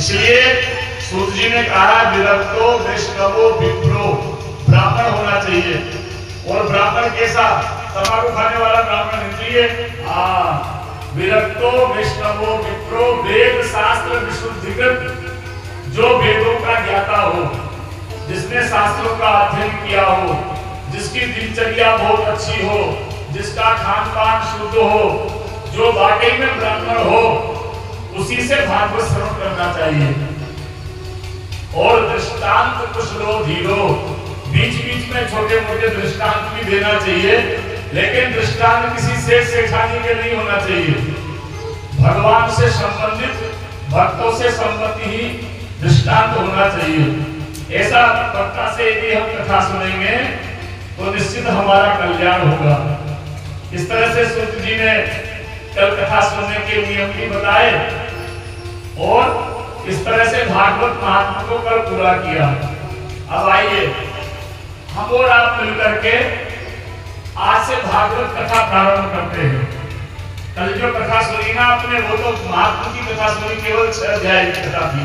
इसलिए सूत जी ने कहा विरक्तो वैष्णवो विप्रो, ब्राह्मण होना चाहिए। और ब्राह्मण कैसा? तंबाकू खाने वाला ब्राह्मण नहीं। विरक्तो वैष्णवो विप्रो, वेद शास्त्र विशुद्धिकृत, जो वेदों का ज्ञाता हो, जिसने शास्त्रों का अध्ययन किया हो, जिसकी दिनचर्या बहुत अच्छी हो, जिसका खान पान शुद्ध हो, जो वाकई में ब्राह्मण हो, उसी से भागवत श्रवण करना चाहिए। और दृष्टांत कुशलो धीरो, बीच बीच में छोटे मोटे दृष्टांत भी देना चाहिए, लेकिन दृष्टांत किसी सेठ सेठानी के नहीं होना चाहिए। भगवान से संबंधित, भक्तों से संबंधित ही दृष्टांत होना चाहिए। ऐसा वक्ता से यदि हम कथा सुनेंगे तो निश्चित हमारा कल्याण होगा। इस तरह से सूत जी ने कल कथा सुनने के नियम भी बताए और इस तरह से भागवत महात्मा को कल पूरा किया। अब आइए हम और आप मिलकर के आज से भागवत कथा प्रारंभ करते हैं। कल जो कथा सुनी ना आपने, वो तो महात्मा की कथा सुनी, केवल 6 अध्याय की कथा थी।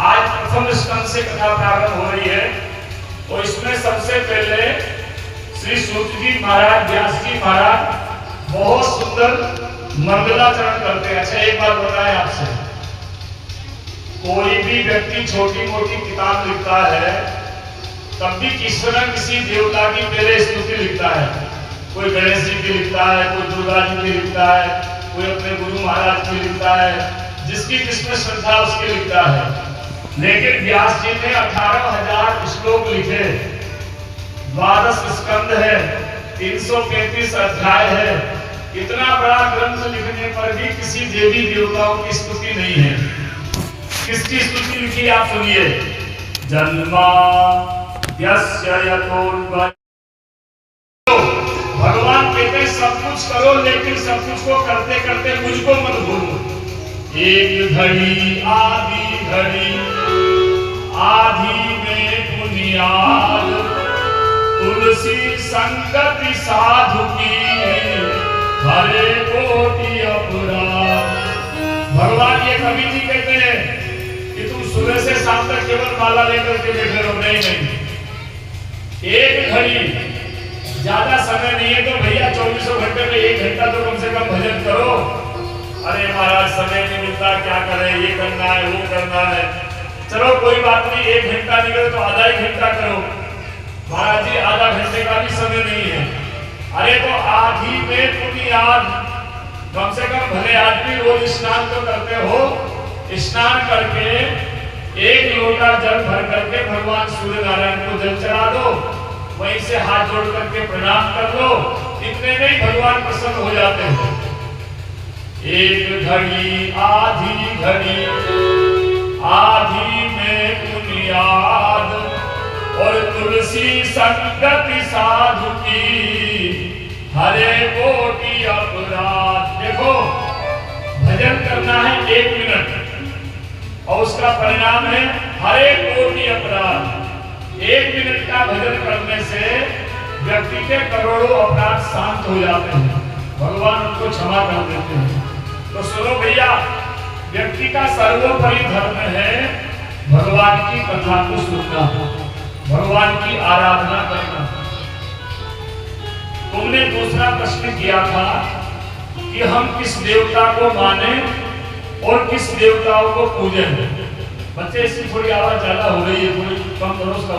आज प्रथम स्कंद से कथा प्रारंभ हो रही है। तो इसमें सबसे पहले श्री सूत जी महाराज, व्यास जी महाराज बहुत सुंदर मंगलाचरण करते हैं। अच्छा एक बात बताएं आपसे, कोई भी व्यक्ति छोटी मोटी किताब लिखता है तब भी किसी न किसी देवता की पहले स्तुति लिखता है। कोई गणेश जी की लिखता है, कोई दुर्गा जी की लिखता है, कोई अपने गुरु महाराज की लिखता है, जिसकी जिसमें श्रद्धा उसकी लिखता है। लेकिन व्यास जी ने 18,000 श्लोक लिखे, 12 स्कंद है, 335 अध्याय है। इतना बड़ा ग्रंथ लिखने पर भी किसी देवी देवताओं की स्तुति नहीं है। किसकी स्तुति लिखी आप सुनिए। जन्मा यस्य यतोन्वय, भगवान कहते सब कुछ करो, लेकिन सब कुछ को करते करते मुझको मत भूलो। एक घड़ी आधी घड़ी, आधी में बुनियाद, तुलसी संगति साधु की, हरे कोटि अपराध। भगवान ये कवि जी कहते हैं कि तुम सुबह से शाम तक केवल माला लेकर के बैठे रहो। नहीं, एक घड़ी, ज्यादा समय नहीं है तो भैया 24 घंटे में 1 घंटा तो कम से कम भजन करो। अरे महाराज समय नहीं मिलता, क्या करें, ये करना है, वो करना है। चलो कोई बात नहीं, 1 घंटा निकले तो आधा 1 घंटा करो। महाराज जी आधा घंटे का भी समय नहीं है। अरे तो आधी में बुनियाद, कम से कम भले आदमी रोज स्नान तो करते हो, स्नान करके 1 लोटा जल भर करके भगवान सूर्य नारायण को जल चढ़ा दो, वहीं से हाथ जोड़ करके प्रणाम कर लो। इतने में ही भगवान प्रसन्न हो जाते हैं। एक घड़ी आधी घड़ी, आधी में बुनियाद, और तुलसी संगति साधु की, हरे कोटि अपराध। देखो भजन करना है 1 मिनट और उसका परिणाम है हरे कोटि अपराध। 1 मिनट का भजन करने से व्यक्ति के करोड़ों अपराध शांत हो जाते हैं, भगवान उनको क्षमा कर देते हैं। तो सुनो भैया, व्यक्ति का सर्वोपरि धर्म है भगवान की कथा को सुनना, भगवान की आराधना करना। तुमने दूसरा प्रश्न किया था कि हम किस देवता को माने और किस देवताओं को पूजन। बच्चे इसकी थोड़ी आवाज ज्यादा हो रही है, थोड़ी कम करो उसका।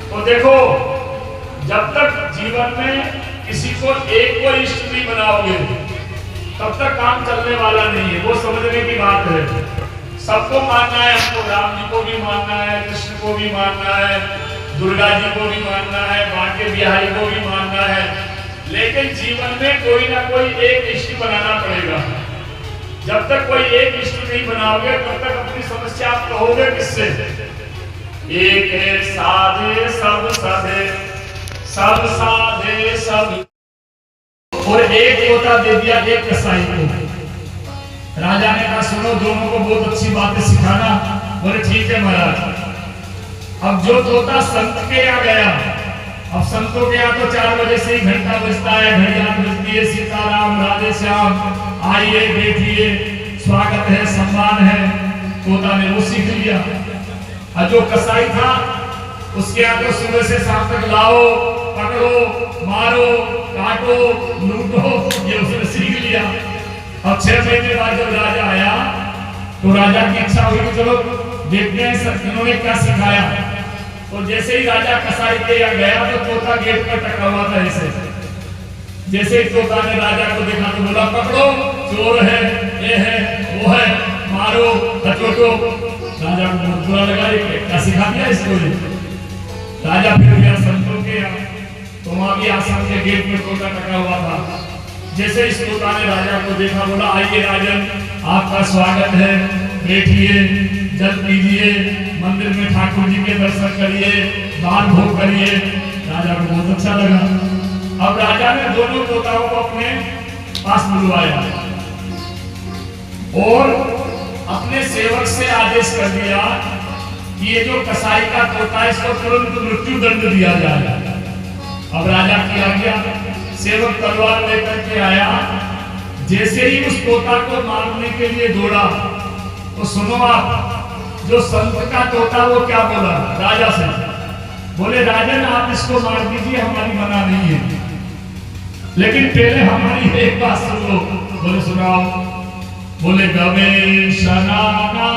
तो देखो, जब तक जीवन में किसी को एक को इष्ट नहीं बनाओगे तब तक काम चलने वाला नहीं है। वो समझने की बात है। सबको मानना है, हमको राम जी को भी मानना है, कृष्ण को भी मानना है, दुर्गा जी को भी मानना है, बांके बिहारी को भी मानना है, लेकिन जीवन में कोई ना कोई एक इष्ट बनाना पड़ेगा। जब तक कोई एक इष्ट नहीं बनाओगे तब तक अपनी समस्या आप कहोगे किससे? एक है साधे सब साधे, सब साधे सब, और एक तोता दे दिया एक कसाई को। राजा ने कहा सुनो, दोनों को बहुत अच्छी बातें सिखाना। बोले ठीक है महाराज। अब जो तोता संत के यहाँ गया अब संतों के यहाँ तो 4 बजे से ही घंटा बजता है, घड़ियाल बजती है, सीताराम राधे श्याम, आइए बैठिए, स्वागत है, सम्मान है। तोता ने वो सीख लिया। और जो कसाई था उसके यहाँ तो सुबह से शाम तक लाओ, पकड़ो, मारो, काटो, लूटो, ये उसने सीख लिया। अब 6 महीने बाद जब राजा आया तो राजा की इच्छा हुई कि चलो देखते हैं सब इन्होंने क्या सिखाया। तो जैसे ही राजा कसाई के यहाँ गया तो तोता गेट पर टका हुआ था ऐसे। जैसे ही तोता ने राजा को देखा तो बोला पकड़ो, चोर है, ये है, वो है, मारो, हटोटो। राजा को बहुत बुरा लगा, क्या सिखा दिया इसको। राजा फिर गया संतों के यहाँ, तो वहां भी आश्रम के गेट में तोता टका हुआ था। जैसे इस तोता ने राजा को देखा, बोला आइए राजन, आपका स्वागत है, बैठिए, जल पीजिए, मंदिर में ठाकुर जी के दर्शन करिए, दान भोग करिए। राजा को बहुत अच्छा लगा। अब राजा ने दोनों तोताओं को अपने पास बुलवाया और अपने सेवक से आदेश कर दिया कि ये जो कसाई का तोता है इसको तुरंत मृत्यु दंड दिया जाए। अब राजा की आज्ञा, सेवक तलवार लेकर के आया। जैसे ही उस तोता को मारने के लिए दौड़ा तो सुनो आप, जो संत का तोता वो क्या बोला राजा से, बोले राजन आप इसको मार दीजिए, हमारी मना नहीं है, लेकिन पहले हमारी एक बात सुन लो। बोले सुनाओ। बोले गवेषणानां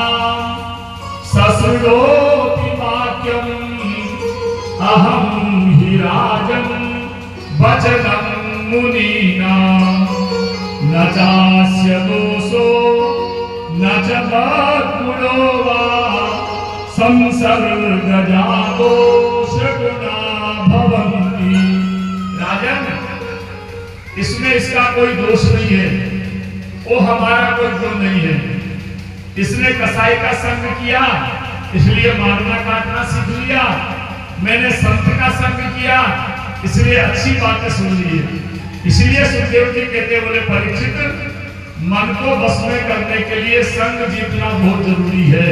ससुरोति वाक्यम अहम हि राजन वचनं मुनीनां न चास्य दोषो न च गुणो वा संसर्गजातो गुणा भवन्ति। राजन इसमें इसका कोई दोष नहीं है, वो हमारा कोई गुण नहीं है। इसने कसाई का संग किया इसलिए मारना काटना सीख लिया, मैंने संत का संग किया इसलिए अच्छी बातें सुन ली। इसलिए सुखदेव जी कहते, बोले परीक्षित मन को बस में करने के लिए संग जीतना बहुत जरूरी है।